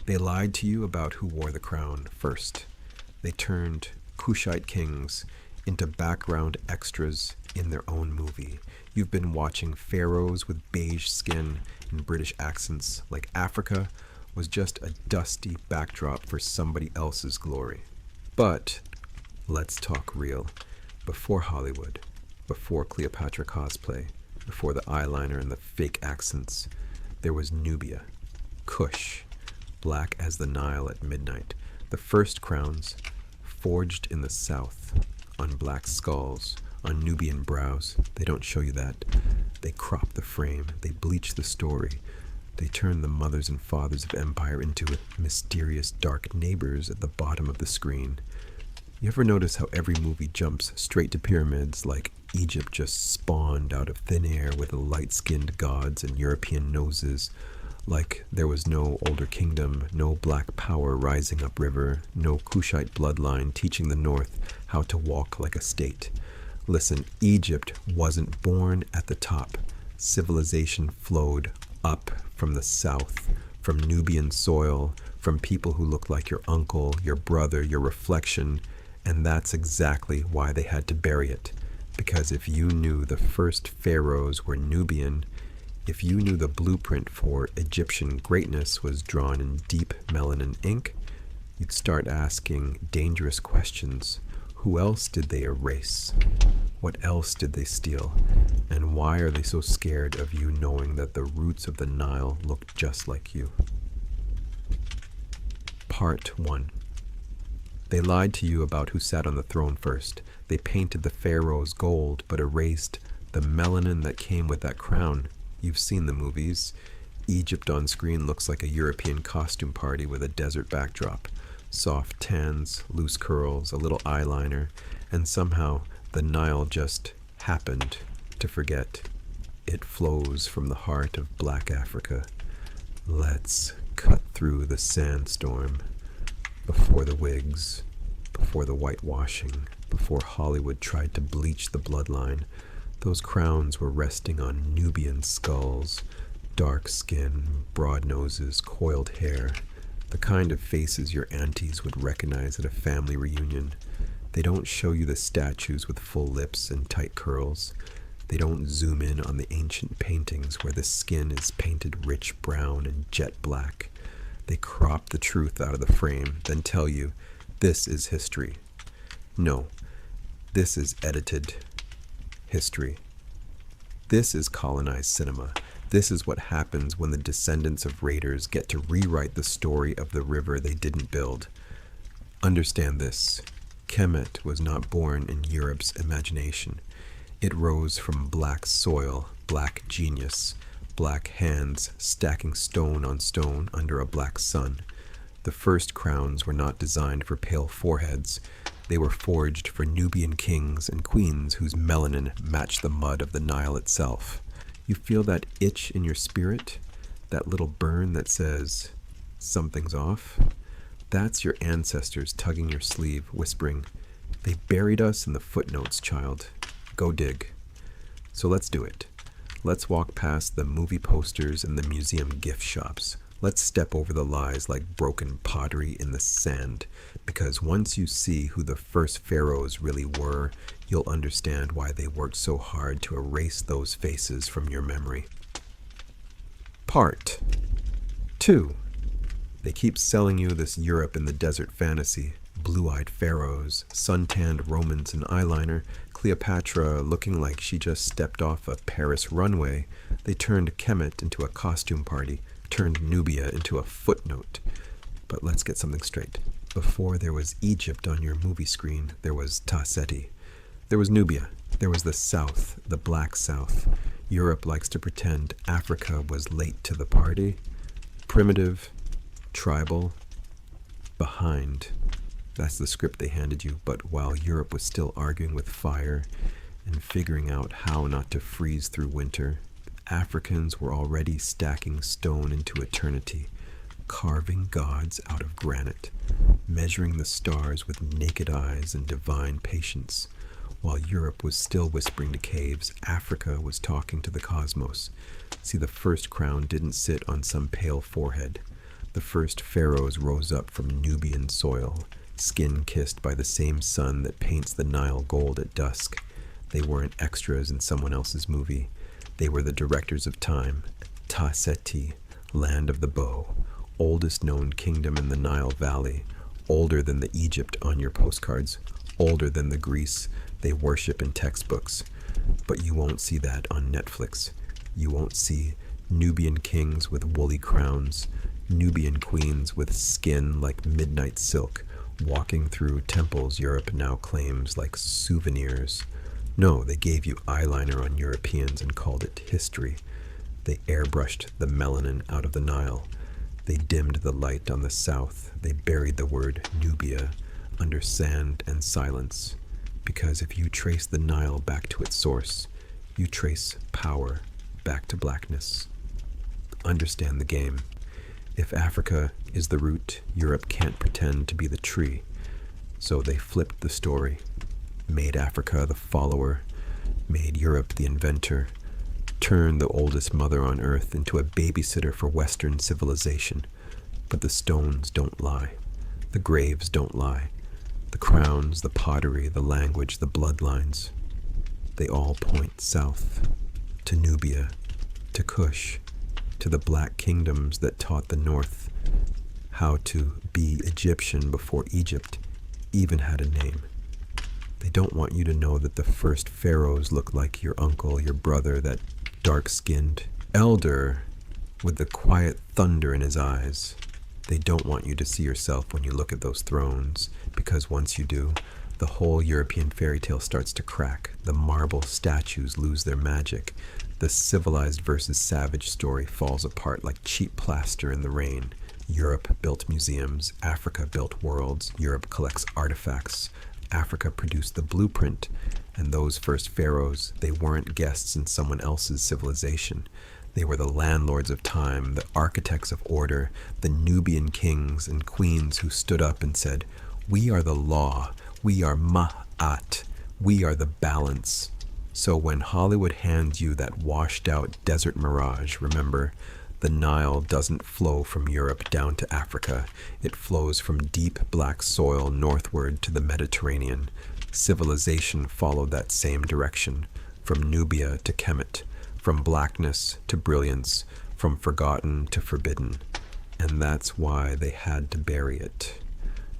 They lied to you about who wore the crown first. They turned Kushite kings into background extras in their own movie. You've been watching pharaohs with beige skin and British accents like Africa was just a dusty backdrop for somebody else's glory. But let's talk real. Before Hollywood, before Cleopatra cosplay, before the eyeliner and the fake accents, there was Nubia, Kush, black as the Nile at midnight. The first crowns, forged in the south, on black skulls, on Nubian brows. They don't show you that. They crop the frame. They bleach the story. They turn the mothers and fathers of empire into mysterious dark neighbors at the bottom of the screen. You ever notice how every movie jumps straight to pyramids, like Egypt just spawned out of thin air with light-skinned gods and European noses? Like there was no older kingdom, no black power rising upriver, no Kushite bloodline teaching the North how to walk like a state. Listen, Egypt wasn't born at the top. Civilization flowed up from the south, from Nubian soil, from people who looked like your uncle, your brother, your reflection, and that's exactly why they had to bury it. Because if you knew the first pharaohs were Nubian, if you knew the blueprint for Egyptian greatness was drawn in deep melanin ink, you'd start asking dangerous questions. Who else did they erase? What else did they steal? And why are they so scared of you knowing that the roots of the Nile look just like you? Part 1. They lied to you about who sat on the throne first. They painted the pharaohs gold, but erased the melanin that came with that crown. You've seen the movies. Egypt on screen looks like a European costume party with a desert backdrop. Soft tans, loose curls, a little eyeliner, and somehow the Nile just happened to forget. It flows from the heart of Black Africa. Let's cut through the sandstorm before the wigs, before the whitewashing, before Hollywood tried to bleach the bloodline. Those crowns were resting on Nubian skulls, dark skin, broad noses, coiled hair, the kind of faces your aunties would recognize at a family reunion. They don't show you the statues with full lips and tight curls. They don't zoom in on the ancient paintings where the skin is painted rich brown and jet black. They crop the truth out of the frame, then tell you, this is history. No, this is edited history. This is colonized cinema. This is what happens when the descendants of raiders get to rewrite the story of the river they didn't build. Understand this. Kemet was not born in Europe's imagination. It rose from black soil, black genius, black hands stacking stone on stone under a black sun. The first crowns were not designed for pale foreheads. They were forged for Nubian kings and queens whose melanin matched the mud of the Nile itself. You feel that itch in your spirit? That little burn that says, something's off? That's your ancestors tugging your sleeve, whispering, they buried us in the footnotes, child. Go dig. So let's do it. Let's walk past the movie posters and the museum gift shops. Let's step over the lies like broken pottery in the sand, because once you see who the first pharaohs really were, you'll understand why they worked so hard to erase those faces from your memory. Part 2. They keep selling you this Europe in the desert fantasy. Blue-eyed pharaohs, suntanned Romans in eyeliner, Cleopatra looking like she just stepped off a Paris runway. They turned Kemet into a costume party, turned Nubia into a footnote. But let's get something straight. Before there was Egypt on your movie screen, there was Ta-Seti. There was Nubia. There was the South, the Black South. Europe likes to pretend Africa was late to the party. Primitive, tribal, behind. That's the script they handed you, but while Europe was still arguing with fire and figuring out how not to freeze through winter, Africans were already stacking stone into eternity, carving gods out of granite, measuring the stars with naked eyes and divine patience. While Europe was still whispering to caves, Africa was talking to the cosmos. See, the first crown didn't sit on some pale forehead. The first pharaohs rose up from Nubian soil, skin-kissed by the same sun that paints the Nile gold at dusk. They weren't extras in someone else's movie. They were the directors of time. Ta-Seti, land of the bow, oldest known kingdom in the Nile Valley, older than the Egypt on your postcards, older than the Greece they worship in textbooks. But you won't see that on Netflix. You won't see Nubian kings with woolly crowns, Nubian queens with skin like midnight silk, walking through temples Europe now claims like souvenirs. No, they gave you eyeliner on Europeans and called it history. They airbrushed the melanin out of the Nile. They dimmed the light on the south. They buried the word Nubia under sand and silence. Because if you trace the Nile back to its source, you trace power back to blackness. Understand the game. If Africa is the root, Europe can't pretend to be the tree. So they flipped the story, made Africa the follower, made Europe the inventor, turned the oldest mother on earth into a babysitter for Western civilization. But the stones don't lie. The graves don't lie. The crowns, the pottery, the language, the bloodlines, they all point south, to Nubia, to Kush, to the black kingdoms that taught the north how to be Egyptian before Egypt even had a name. They don't want you to know that the first pharaohs looked like your uncle, your brother, that dark-skinned elder with the quiet thunder in his eyes. They don't want you to see yourself when you look at those thrones, because once you do, the whole European fairy tale starts to crack. The marble statues lose their magic. The civilized versus savage story falls apart like cheap plaster in the rain. Europe built museums. Africa built worlds. Europe collects artifacts. Africa produced the blueprint. And those first pharaohs, they weren't guests in someone else's civilization. They were the landlords of time, the architects of order, the Nubian kings and queens who stood up and said, "We are the law. We are Ma'at. We are the balance." So when Hollywood hands you that washed-out desert mirage, remember, the Nile doesn't flow from Europe down to Africa. It flows from deep black soil northward to the Mediterranean. Civilization followed that same direction, from Nubia to Kemet, from blackness to brilliance, from forgotten to forbidden. And that's why they had to bury it.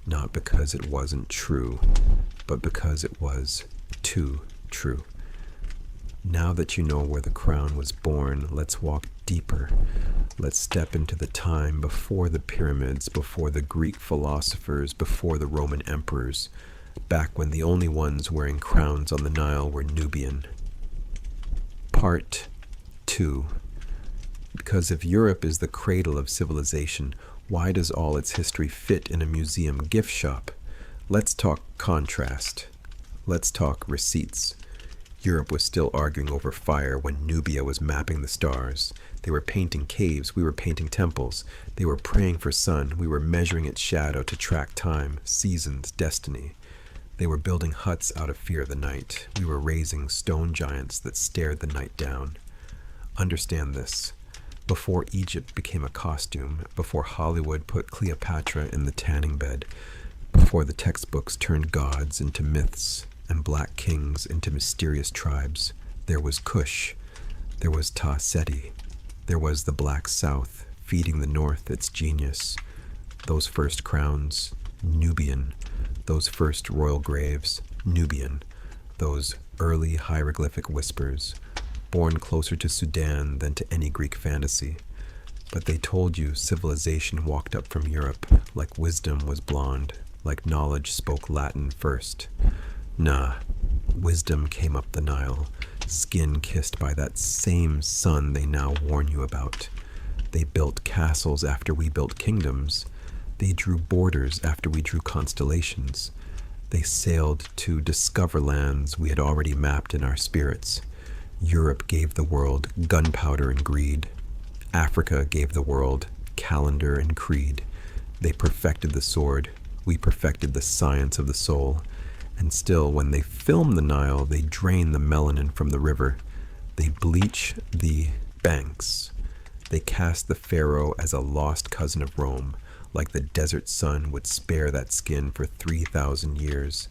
Not because it wasn't true, but because it was too true. Now that you know where the crown was born, let's walk deeper. Let's step into the time before the pyramids, before the Greek philosophers, before the Roman emperors, back when the only ones wearing crowns on the Nile were Nubian. Part 2. Because if Europe is the cradle of civilization, why does all its history fit in a museum gift shop? Let's talk contrast. Let's talk receipts. Europe was still arguing over fire when Nubia was mapping the stars. They were painting caves, we were painting temples. They were praying for sun, we were measuring its shadow to track time, seasons, destiny. They were building huts out of fear of the night. We were raising stone giants that stared the night down. Understand this. Before Egypt became a costume, before Hollywood put Cleopatra in the tanning bed, before the textbooks turned gods into myths and black kings into mysterious tribes, there was Kush, there was Ta-Seti, there was the Black South feeding the North its genius. Those first crowns, Nubian. Those first royal graves, Nubian. Those early hieroglyphic whispers, born closer to Sudan than to any Greek fantasy. But they told you civilization walked up from Europe, like wisdom was blonde, like knowledge spoke Latin first. Nah, wisdom came up the Nile, skin-kissed by that same sun they now warn you about. They built castles after we built kingdoms. They drew borders after we drew constellations. They sailed to discover lands we had already mapped in our spirits. Europe gave the world gunpowder and greed. Africa gave the world calendar and creed. They perfected the sword. We perfected the science of the soul. And still, when they film the Nile, they drain the melanin from the river. They bleach the banks. They cast the pharaoh as a lost cousin of Rome, like the desert sun would spare that skin for 3,000 years.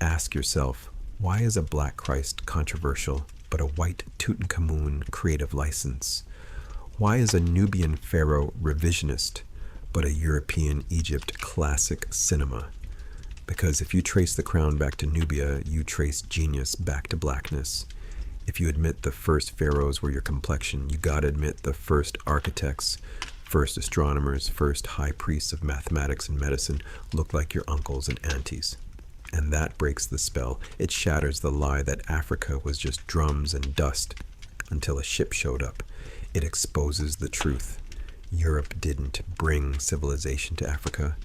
Ask yourself, why is a black Christ controversial, but a white Tutankhamun creative license? Why is a Nubian pharaoh revisionist, but a European Egypt classic cinema? Because if you trace the crown back to Nubia, you trace genius back to blackness. If you admit the first pharaohs were your complexion, you gotta admit the first architects, first astronomers, first high priests of mathematics and medicine looked like your uncles and aunties. And that breaks the spell. It shatters the lie that Africa was just drums and dust until a ship showed up. It exposes the truth. Europe didn't bring civilization to Africa.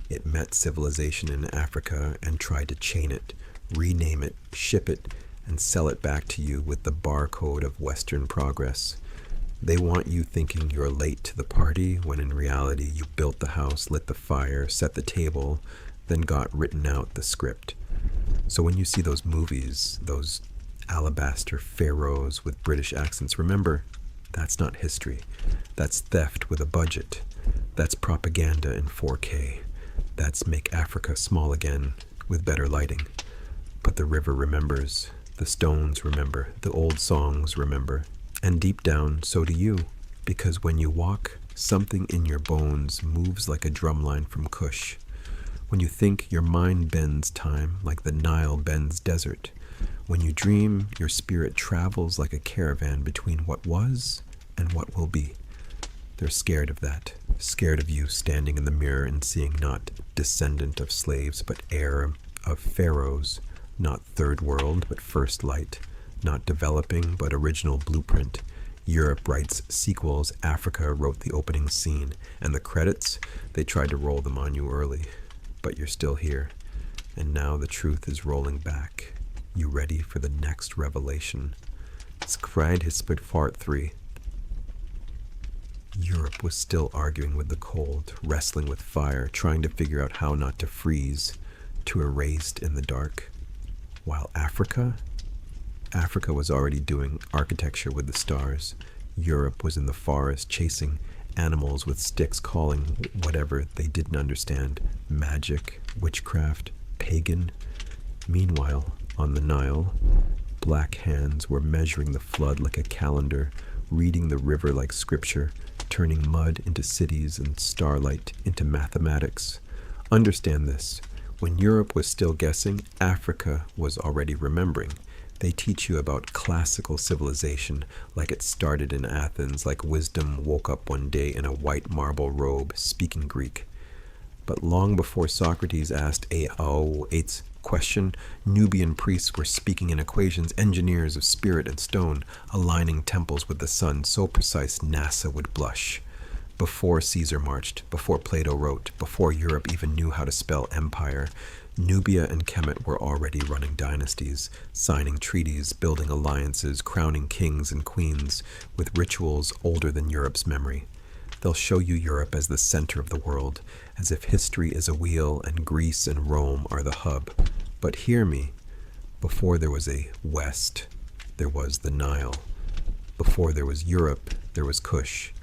It met civilization in Africa and tried to chain it, rename it, ship it, and sell it back to you with the barcode of Western progress. They want you thinking you're late to the party when in reality you built the house, lit the fire, set the table, then got written out the script. So when you see those movies, those alabaster pharaohs with British accents, remember, that's not history. That's theft with a budget. That's propaganda in 4K. That's make Africa small again with better lighting. But the river remembers. The stones remember. The old songs remember. And deep down, so do you. Because when you walk, something in your bones moves like a drumline from Kush. When you think, your mind bends time like the Nile bends desert. When you dream, your spirit travels like a caravan between what was and what will be. They're scared of that, scared of you standing in the mirror and seeing not descendant of slaves, but heir of pharaohs, not third world, but first light, not developing, but original blueprint. Europe writes sequels, Africa wrote the opening scene, and the credits, they tried to roll them on you early. But you're still here, and now the truth is rolling back. You ready for the next revelation? Skride has split part 3. Europe was still arguing with the cold, wrestling with fire, trying to figure out how not to freeze, to erased in the dark. While Africa was already doing architecture with the stars. Europe was in the forest chasing animals with sticks, calling whatever they didn't understand magic, witchcraft, pagan. Meanwhile, on the Nile, black hands were measuring the flood like a calendar, reading the river like scripture, turning mud into cities and starlight into mathematics. Understand this. When Europe was still guessing, Africa was already remembering. They teach you about classical civilization like it started in Athens, like wisdom woke up one day in a white marble robe speaking Greek. But long before Socrates asked its question, Nubian priests were speaking in equations, engineers of spirit and stone, aligning temples with the sun so precise NASA would blush. Before Caesar marched, before Plato wrote, before Europe even knew how to spell empire, Nubia and Kemet were already running dynasties, signing treaties, building alliances, crowning kings and queens with rituals older than Europe's memory. They'll show you Europe as the center of the world, as if history is a wheel and Greece and Rome are the hub. But hear me, before there was a West, there was the Nile. Before there was Europe, there was Kush.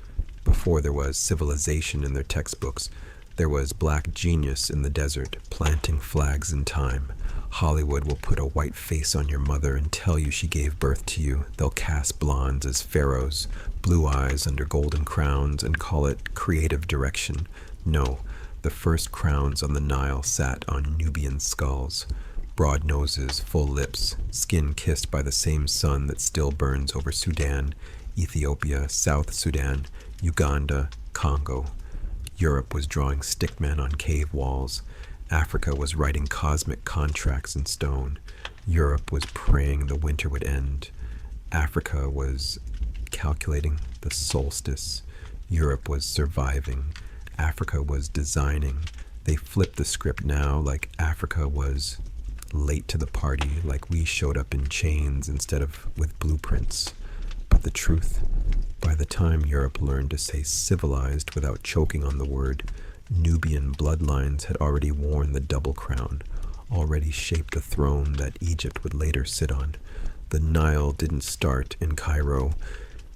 Before there was civilization in their textbooks, there was black genius in the desert, planting flags in time. Hollywood will put a white face on your mother and tell you she gave birth to you. They'll cast blondes as pharaohs, blue eyes under golden crowns, and call it creative direction. No, the first crowns on the Nile sat on Nubian skulls. Broad noses, full lips, skin kissed by the same sun that still burns over Sudan, Ethiopia, South Sudan, Uganda, Congo. Europe was drawing stickmen on cave walls. Africa was writing cosmic contracts in stone. Europe was praying the winter would end. Africa was calculating the solstice. Europe was surviving. Africa was designing. They flipped the script now, like Africa was late to the party, like we showed up in chains instead of with blueprints. But the truth, by the time Europe learned to say civilized without choking on the word, Nubian bloodlines had already worn the double crown, already shaped the throne that Egypt would later sit on. The Nile didn't start in Cairo.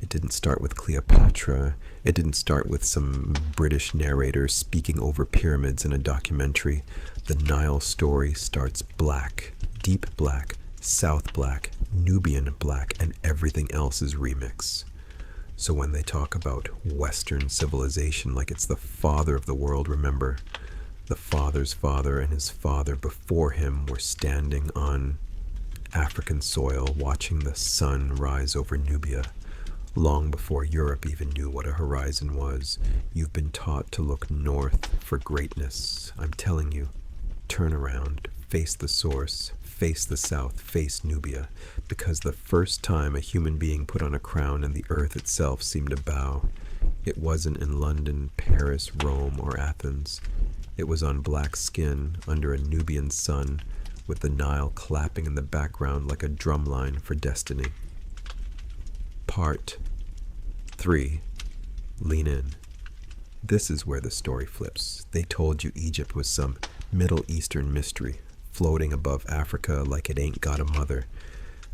It didn't start with Cleopatra. It didn't start with some British narrator speaking over pyramids in a documentary. The Nile story starts black, deep black, South black, Nubian black, and everything else is remix. So when they talk about Western civilization like it's the father of the world, remember, the father's father and his father before him were standing on African soil watching the sun rise over Nubia. Long before Europe even knew what a horizon was, you've been taught to look north for greatness. I'm telling you, turn around, face the source, face the south, face Nubia, because the first time a human being put on a crown and the earth itself seemed to bow, it wasn't in London, Paris, Rome, or Athens. It was on black skin under a Nubian sun, with the Nile clapping in the background like a drumline for destiny. Part 3. Lean in. This is where the story flips. They told you Egypt was some Middle Eastern mystery, floating above Africa like it ain't got a mother.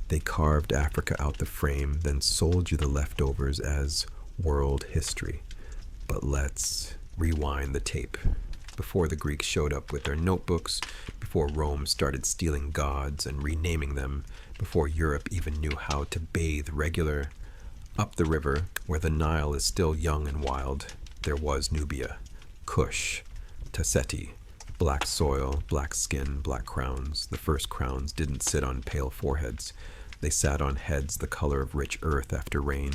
They carved Africa out the frame, then sold you the leftovers as world history. But let's rewind the tape. Before the Greeks showed up with their notebooks, before Rome started stealing gods and renaming them, before Europe even knew how to bathe regular, up the river, where the Nile is still young and wild, there was Nubia, Kush, Ta-Seti, black soil, black skin, black crowns. The first crowns didn't sit on pale foreheads. They sat on heads the color of rich earth after rain,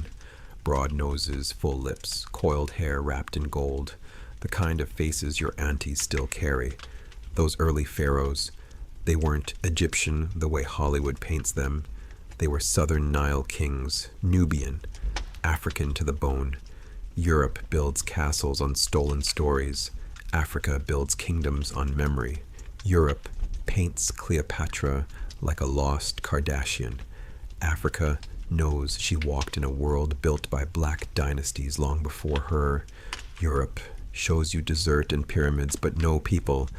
broad noses, full lips, coiled hair wrapped in gold, the kind of faces your aunties still carry. Those early pharaohs, they weren't Egyptian the way Hollywood paints them. They were southern Nile kings, Nubian, African to the bone. Europe builds castles on stolen stories. Africa builds kingdoms on memory. Europe paints Cleopatra like a lost Kardashian. Africa knows she walked in a world built by black dynasties long before her. Europe shows you desert and pyramids, but no people.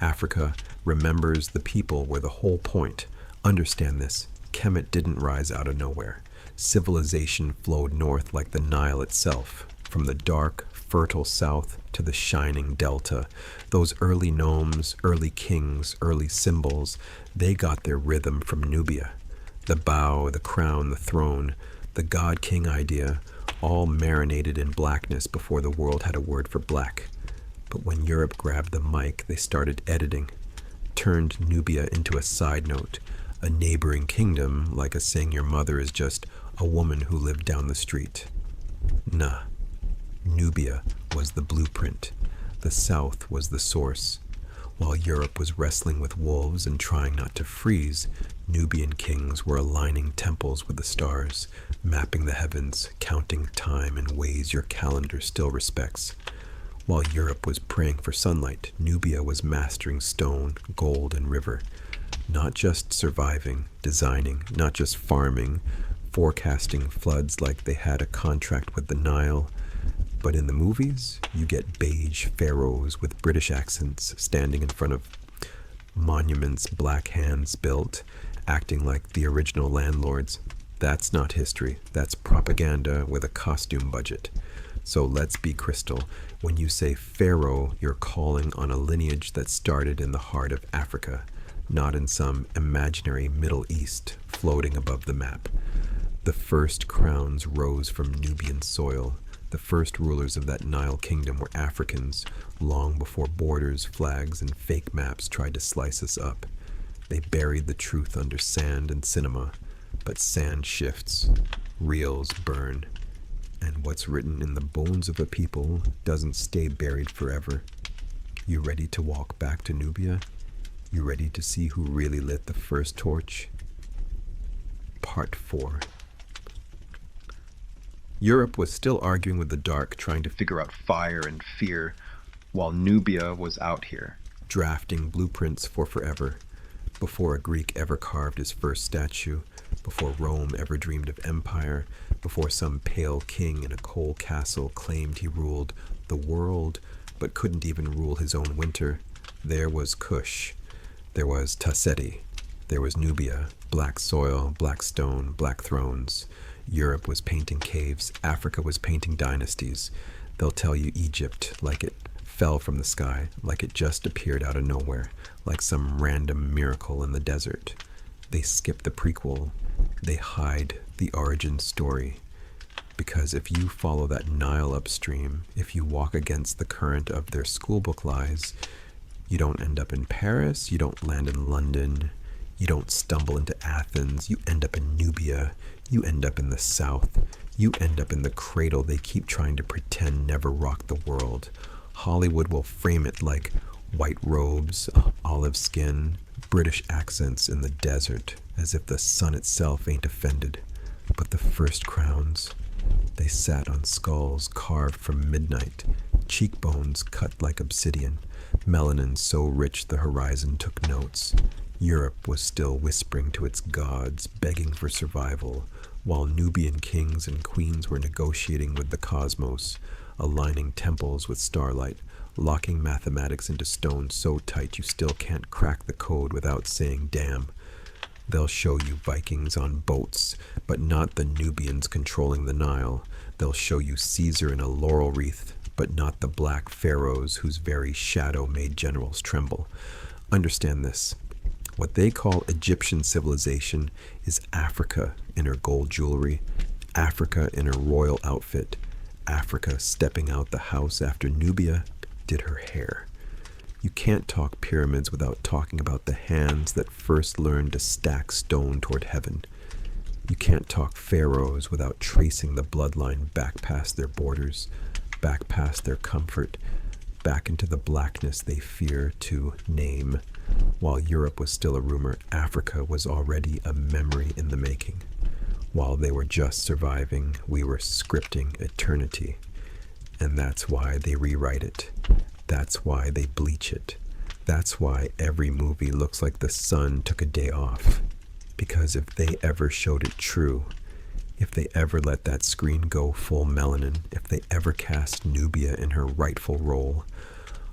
Africa remembers the people were the whole point. Understand this. Kemet didn't rise out of nowhere. Civilization flowed north like the Nile itself, from the dark, fertile south to the shining delta. Those early nomes, early kings, early symbols, they got their rhythm from Nubia. The bow, the crown, the throne, the god-king idea, all marinated in blackness before the world had a word for black. But when Europe grabbed the mic, they started editing, turned Nubia into a side note, a neighboring kingdom, like us saying your mother is just a woman who lived down the street. Nah. Nubia was the blueprint. The south was the source. While Europe was wrestling with wolves and trying not to freeze, Nubian kings were aligning temples with the stars, mapping the heavens, counting time in ways your calendar still respects. While Europe was praying for sunlight, Nubia was mastering stone, gold, and river. Not just surviving, designing, not just farming, forecasting floods like they had a contract with the Nile. But in the movies, you get beige pharaohs with British accents standing in front of monuments black hands built, acting like the original landlords. That's not history. That's propaganda with a costume budget. So let's be crystal. When you say pharaoh, you're calling on a lineage that started in the heart of Africa, not in some imaginary Middle East floating above the map. The first crowns rose from Nubian soil. The first rulers of that Nile kingdom were Africans, long before borders, flags, and fake maps tried to slice us up. They buried the truth under sand and cinema, but sand shifts, reels burn, and what's written in the bones of a people doesn't stay buried forever. You ready to walk back to Nubia? You ready to see who really lit the first torch? Part 4. Europe was still arguing with the dark, trying to figure out fire and fear, while Nubia was out here, drafting blueprints for forever. Before a Greek ever carved his first statue, before Rome ever dreamed of empire, before some pale king in a coal castle claimed he ruled the world, but couldn't even rule his own winter, there was Kush, there was Ta-Seti, there was Nubia, black soil, black stone, black thrones. Europe was painting caves. Africa was painting dynasties. They'll tell you Egypt like it fell from the sky, like it just appeared out of nowhere, like some random miracle in the desert. They skip the prequel. They hide the origin story. Because if you follow that Nile upstream, if you walk against the current of their schoolbook lies, you don't end up in Paris, you don't land in London, you don't stumble into Athens, you end up in Nubia, you end up in the South, you end up in the cradle they keep trying to pretend never rocked the world. Hollywood will frame it like white robes, olive skin, British accents in the desert, as if the sun itself ain't offended. But the first crowns, they sat on skulls carved from midnight, cheekbones cut like obsidian, melanin so rich the horizon took notes. Europe was still whispering to its gods, begging for survival, while Nubian kings and queens were negotiating with the cosmos, aligning temples with starlight, locking mathematics into stone so tight you still can't crack the code without saying damn. They'll show you Vikings on boats, but not the Nubians controlling the Nile. They'll show you Caesar in a laurel wreath, but not the black pharaohs whose very shadow made generals tremble. Understand this. What they call Egyptian civilization is Africa in her gold jewelry, Africa in her royal outfit, Africa stepping out the house after Nubia did her hair. You can't talk pyramids without talking about the hands that first learned to stack stone toward heaven. You can't talk pharaohs without tracing the bloodline back past their borders, back past their comfort, back into the blackness they fear to name. While Europe was still a rumor, Africa was already a memory in the making. While they were just surviving, we were scripting eternity. And that's why they rewrite it. That's why they bleach it. That's why every movie looks like the sun took a day off. Because if they ever showed it true, if they ever let that screen go full melanin, if they ever cast Nubia in her rightful role,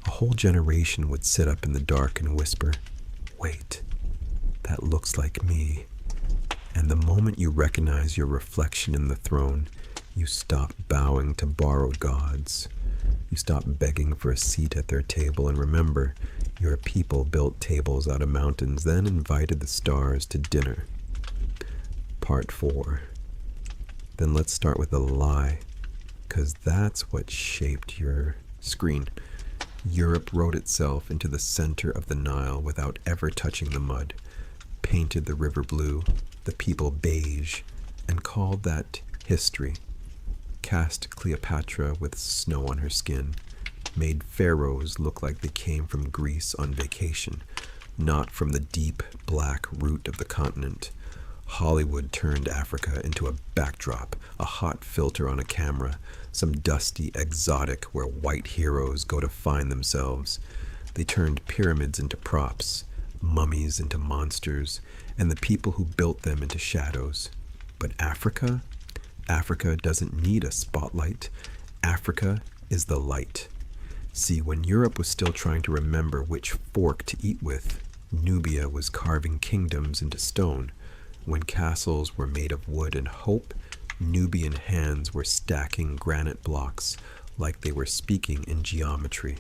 a whole generation would sit up in the dark and whisper, "Wait, that looks like me." And the moment you recognize your reflection in the throne, you stop bowing to borrowed gods. You stop begging for a seat at their table and remember, your people built tables out of mountains, then invited the stars to dinner. Part 4. Then let's start with a lie, because that's what shaped your screen. Europe wrote itself into the center of the Nile without ever touching the mud, painted the river blue, the people beige, and called that history. Cast Cleopatra with snow on her skin, made pharaohs look like they came from Greece on vacation, not from the deep black root of the continent. Hollywood turned Africa into a backdrop, a hot filter on a camera, some dusty exotic where white heroes go to find themselves. They turned pyramids into props, mummies into monsters, and the people who built them into shadows. But Africa? Africa doesn't need a spotlight. Africa is the light. See, when Europe was still trying to remember which fork to eat with, Nubia was carving kingdoms into stone. When castles were made of wood and hope, Nubian hands were stacking granite blocks like they were speaking in geometry.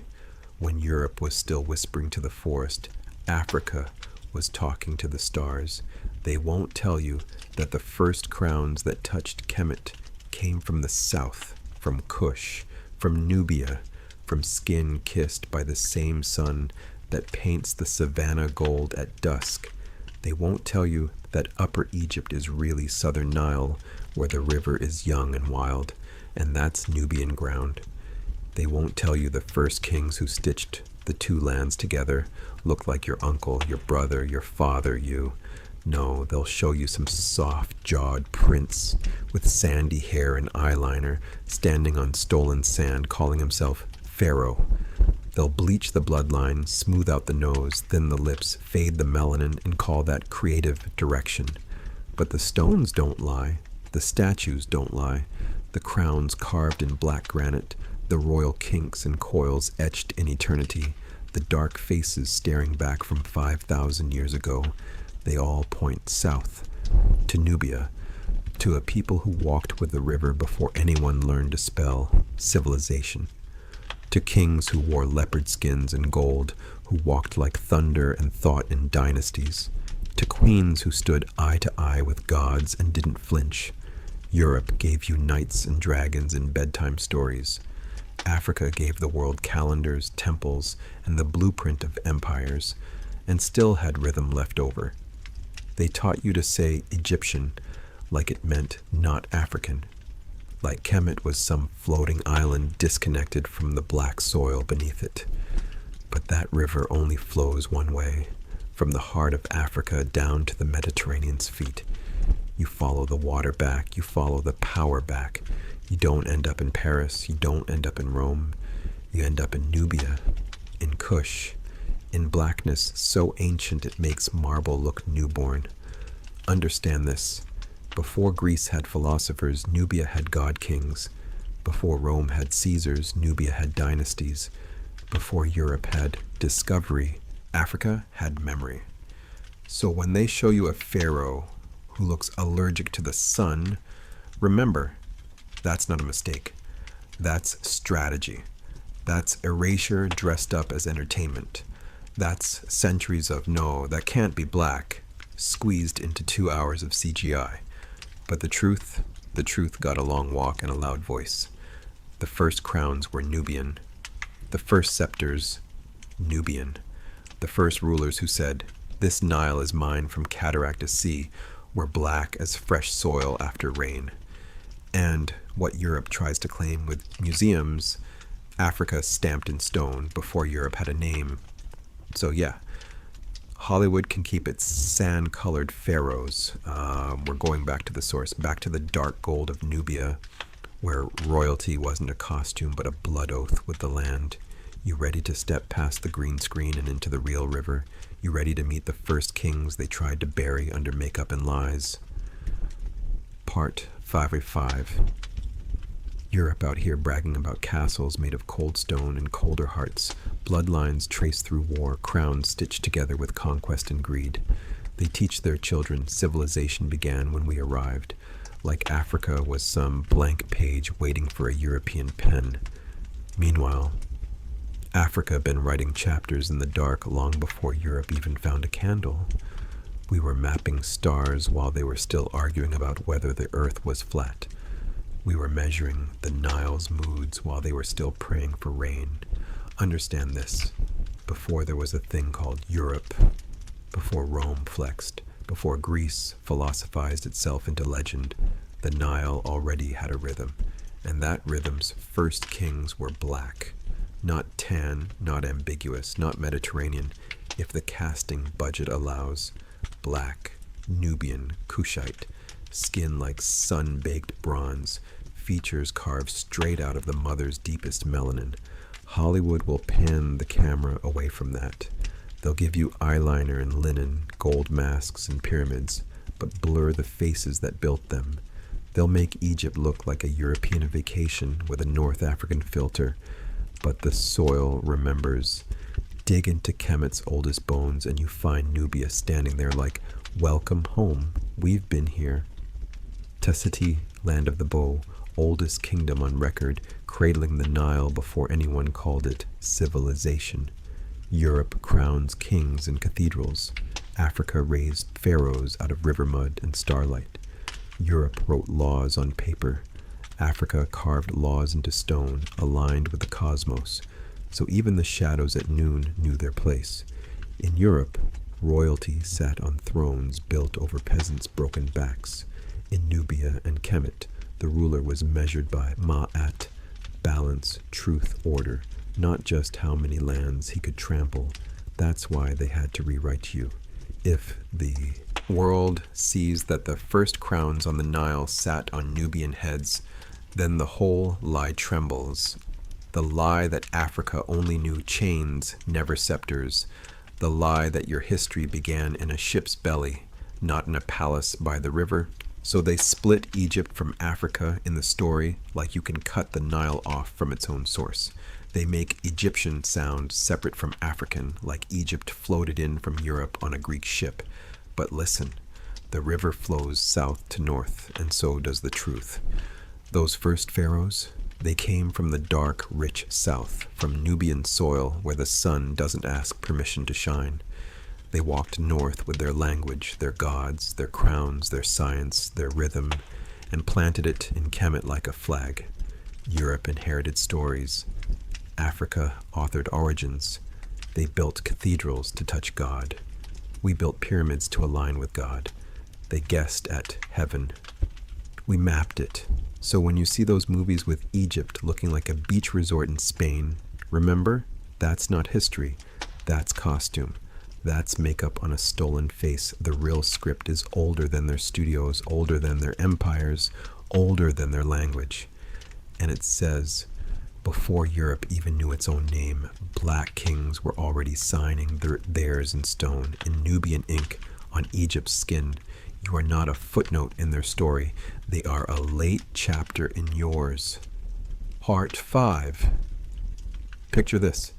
When Europe was still whispering to the forest, Africa was talking to the stars. They won't tell you that the first crowns that touched Kemet came from the south, from Kush, from Nubia, from skin kissed by the same sun that paints the savannah gold at dusk. They won't tell you that Upper Egypt is really southern Nile, where the river is young and wild, and that's Nubian ground. They won't tell you the first kings who stitched the two lands together looked like your uncle, your brother, your father, you. No, they'll show you some soft-jawed prince with sandy hair and eyeliner standing on stolen sand calling himself Pharaoh. They'll bleach the bloodline, smooth out the nose, thin the lips, fade the melanin, and call that creative direction. But the stones don't lie. The statues don't lie. The crowns carved in black granite, the royal kinks and coils etched in eternity, the dark faces staring back from 5,000 years ago, they all point south, to Nubia, To a people who walked with the river before anyone learned to spell, civilization. To kings who wore leopard skins and gold, who walked like thunder and thought in dynasties. To queens who stood eye to eye with gods and didn't flinch. Europe gave you knights and dragons in bedtime stories. Africa gave the world calendars, temples, and the blueprint of empires, and still had rhythm left over. They taught you to say Egyptian like it meant not African, like Kemet was some floating island disconnected from the black soil beneath it. But that river only flows one way, from the heart of Africa down to the Mediterranean's feet. You follow the water back, you follow the power back. You don't end up in Paris, you don't end up in Rome. You end up in Nubia, in Kush, in blackness so ancient it makes marble look newborn. Understand this. Before Greece had philosophers, Nubia had god-kings. Before Rome had Caesars, Nubia had dynasties. Before Europe had discovery, Africa had memory. So when they show you a pharaoh who looks allergic to the sun, remember, that's not a mistake. That's strategy. That's erasure dressed up as entertainment. That's centuries of no, that can't be black, squeezed into 2 hours of CGI. But the truth got a long walk and a loud voice. The first crowns were Nubian. The first scepters, Nubian. The first rulers who said, "This Nile is mine from cataract to sea," were black as fresh soil after rain. And what Europe tries to claim with museums, Africa stamped in stone before Europe had a name. So yeah, Hollywood can keep its sand-colored pharaohs. We're going back to the source, back to the dark gold of Nubia, where royalty wasn't a costume but a blood oath with the land. You ready to step past the green screen and into the real river? You ready to meet the first kings they tried to bury under makeup and lies? Part 505. Europe out here bragging about castles made of cold stone and colder hearts, bloodlines traced through war, crowns stitched together with conquest and greed. They teach their children civilization began when we arrived, like Africa was some blank page waiting for a European pen. Meanwhile, Africa had been writing chapters in the dark long before Europe even found a candle. We were mapping stars while they were still arguing about whether the earth was flat. We were measuring the Nile's moods while they were still praying for rain. Understand this. Before there was a thing called Europe, before Rome flexed, before Greece philosophized itself into legend, the Nile already had a rhythm, and that rhythm's first kings were black. Not tan, not ambiguous, not Mediterranean, if the casting budget allows. Black, Nubian, Kushite, skin like sun-baked bronze, features carved straight out of the mother's deepest melanin. Hollywood will pan the camera away from that. They'll give you eyeliner and linen, gold masks and pyramids, but blur the faces that built them. They'll make Egypt look like a European vacation with a North African filter, but the soil remembers. Dig into Kemet's oldest bones and you find Nubia standing there like, "Welcome home, we've been here." Ta-Seti, land of the bow, oldest kingdom on record, cradling the Nile before anyone called it civilization. Europe crowns kings in cathedrals. Africa raised pharaohs out of river mud and starlight. Europe wrote laws on paper. Africa carved laws into stone, aligned with the cosmos, so even the shadows at noon knew their place. In Europe, royalty sat on thrones built over peasants' broken backs. In Nubia and Kemet, the ruler was measured by ma'at, balance, truth, order, not just how many lands he could trample. That's why they had to rewrite you. If the world sees that the first crowns on the Nile sat on Nubian heads, then the whole lie trembles. The lie that Africa only knew chains, never scepters. The lie that your history began in a ship's belly, not in a palace by the river. So they split Egypt from Africa in the story, like you can cut the Nile off from its own source. They make Egyptian sound separate from African, like Egypt floated in from Europe on a Greek ship. But listen, The river flows south to north, and so does the truth. Those first pharaohs, they came from the dark, rich south, from Nubian soil where the sun doesn't ask permission to shine. They walked north with their language, their gods, their crowns, their science, their rhythm, and planted it in Kemet like a flag. Europe inherited stories. Africa authored origins. They built cathedrals to touch God. We built pyramids to align with God. They guessed at heaven. We mapped it. So when you see those movies with Egypt looking like a beach resort in Spain, remember, that's not history. That's costume. That's makeup on a stolen face. The real script is older than their studios, older than their empires, older than their language. And it says, before Europe even knew its own name, black kings were already signing theirs in stone, in Nubian ink, on Egypt's skin. You are not a footnote in their story. They are a late chapter in yours. Part 5. Picture this.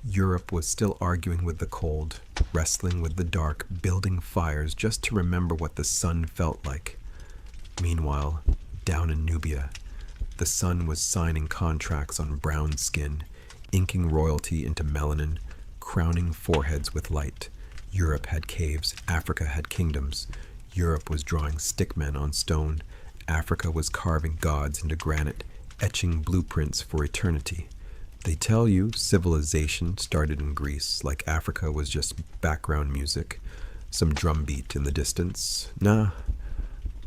Europe was still arguing with the cold, wrestling with the dark, building fires just to remember what the sun felt like. Meanwhile, down in Nubia, the sun was signing contracts on brown skin, inking royalty into melanin, crowning foreheads with light. Europe had caves, Africa had kingdoms. Europe was drawing stickmen on stone. Africa was carving gods into granite, etching blueprints for eternity. They tell you civilization started in Greece, like Africa was just background music, some drumbeat in the distance. Nah.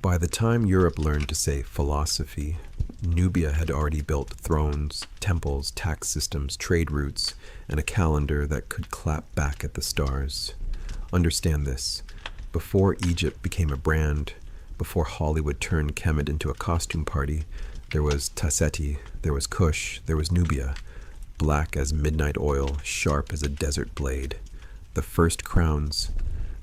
By the time Europe learned to say philosophy, Nubia had already built thrones, temples, tax systems, trade routes, and a calendar that could clap back at the stars. Understand this. Before Egypt became a brand, before Hollywood turned Kemet into a costume party, there was Ta-Seti, there was Kush, there was Nubia, black as midnight oil, sharp as a desert blade. The first crowns,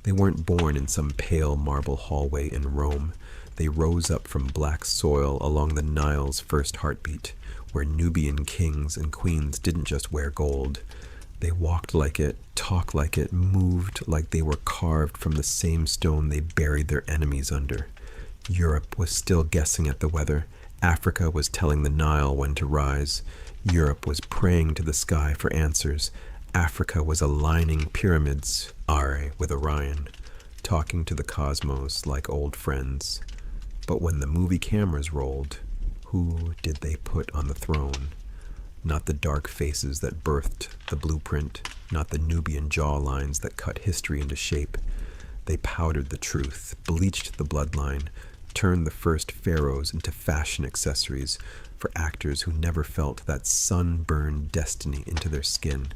they weren't born in some pale marble hallway in Rome. They rose up from black soil along the Nile's first heartbeat, where Nubian kings and queens didn't just wear gold. They walked like it, talked like it, moved like they were carved from the same stone they buried their enemies under. Europe was still guessing at the weather. Africa was telling the Nile when to rise. Europe was praying to the sky for answers. Africa was aligning pyramids, Are with Orion, talking to the cosmos like old friends. But when the movie cameras rolled, who did they put on the throne? Not the dark faces that birthed the blueprint, not the Nubian jawlines that cut history into shape. They powdered the truth, bleached the bloodline, turned the first pharaohs into fashion accessories for actors who never felt that sun-burned destiny into their skin.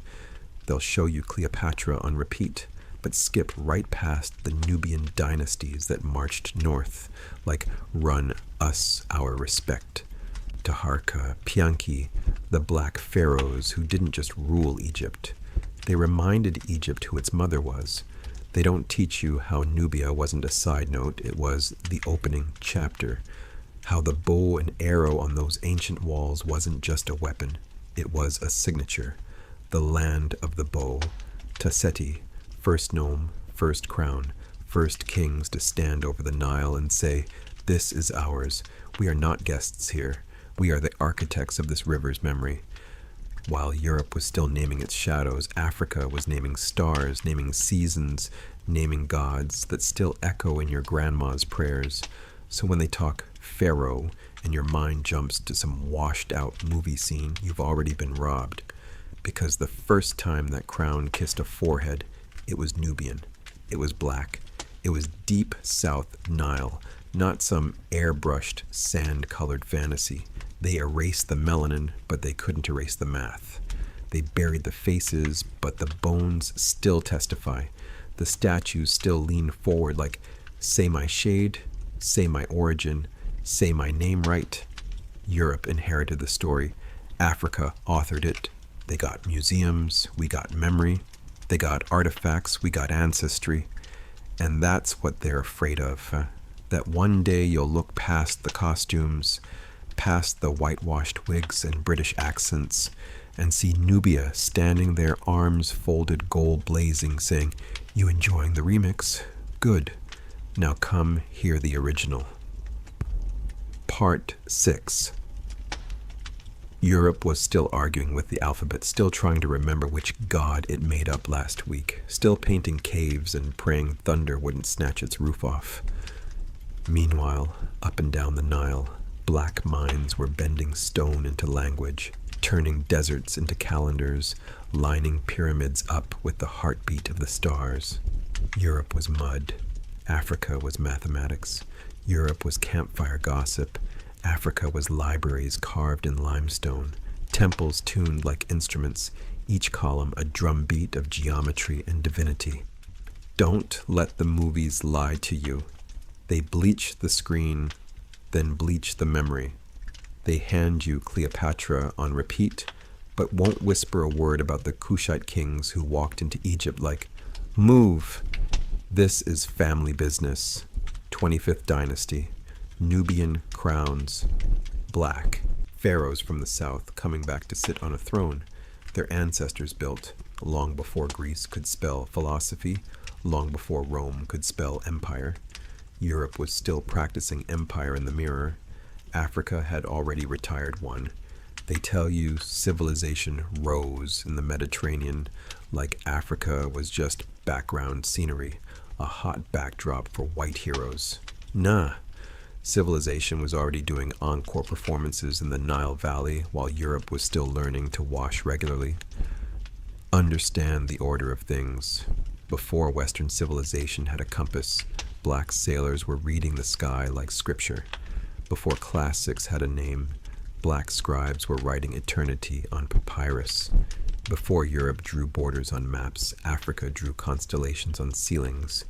They'll show you Cleopatra on repeat, but skip right past the Nubian dynasties that marched north, like run us our respect. Taharka, Pianki, the black pharaohs who didn't just rule Egypt. They reminded Egypt who its mother was. They don't teach you how Nubia wasn't a side note, it was the opening chapter. How the bow and arrow on those ancient walls wasn't just a weapon, it was a signature. The land of the bow. Ta-Seti, first nome, first crown, first kings to stand over the Nile and say, "This is ours. We are not guests here. We are the architects of this river's memory." While Europe was still naming its shadows, Africa was naming stars, naming seasons, naming gods that still echo in your grandma's prayers. So when they talk Pharaoh and your mind jumps to some washed-out movie scene, you've already been robbed. Because the first time that crown kissed a forehead, it was Nubian. It was black. It was deep South Nile, not some airbrushed, sand-colored fantasy. They erased the melanin, but they couldn't erase the math. They buried the faces, but the bones still testify. The statues still lean forward like, say my shade, say my origin, say my name right. Europe inherited the story. Africa authored it. They got museums, we got memory. They got artifacts, we got ancestry. And that's what they're afraid of. That one day you'll look past the costumes, past the whitewashed wigs and British accents, and see Nubia standing there, arms folded, gold blazing, saying, "You enjoying the remix? Good. Now come hear the original. Part 6. Europe was still arguing with the alphabet, still trying to remember which god it made up last week, still painting caves and praying thunder wouldn't snatch its roof off. Meanwhile, up and down the Nile, black minds were bending stone into language, turning deserts into calendars, lining pyramids up with the heartbeat of the stars. Europe was mud. Africa was mathematics. Europe was campfire gossip. Africa was libraries carved in limestone, temples tuned like instruments, each column a drumbeat of geometry and divinity. Don't let the movies lie to you. They bleach the screen, then bleach the memory. They hand you Cleopatra on repeat, but won't whisper a word about the Kushite kings who walked into Egypt like, "Move! This is family business." 25th Dynasty. Nubian crowns. Black. Pharaohs from the south coming back to sit on a throne their ancestors built long before Greece could spell philosophy, long before Rome could spell empire. Europe was still practicing empire in the mirror. Africa had already retired one. They tell you civilization rose in the Mediterranean like Africa was just background scenery, a hot backdrop for white heroes. Nah. Civilization was already doing encore performances in the Nile Valley while Europe was still learning to wash regularly. Understand the order of things. Before Western civilization had a compass, black sailors were reading the sky like scripture. Before classics had a name, black scribes were writing eternity on papyrus. Before Europe drew borders on maps, Africa drew constellations on ceilings.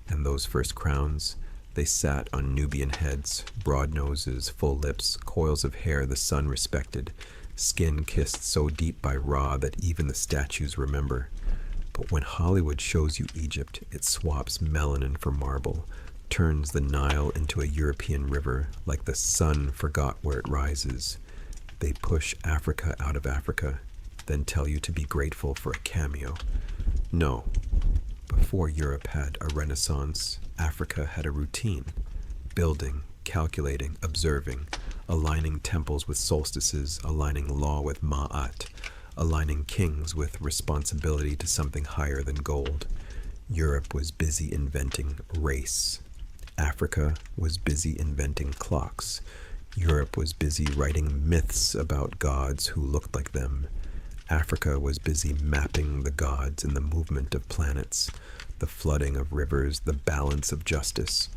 And those first crowns, they sat on Nubian heads, broad noses, full lips, coils of hair the sun respected, skin kissed so deep by Ra that even the statues remember. But when Hollywood shows you Egypt, it swaps melanin for marble, turns the Nile into a European river like the sun forgot where it rises. They push Africa out of Africa, then tell you to be grateful for a cameo. No. Before Europe had a renaissance, Africa had a routine. Building, calculating, observing, aligning temples with solstices, aligning law with ma'at, aligning kings with responsibility to something higher than gold. Europe was busy inventing race. Africa was busy inventing clocks. Europe was busy writing myths about gods who looked like them. Africa was busy mapping the gods in the movement of planets, the flooding of rivers, the balance of justice.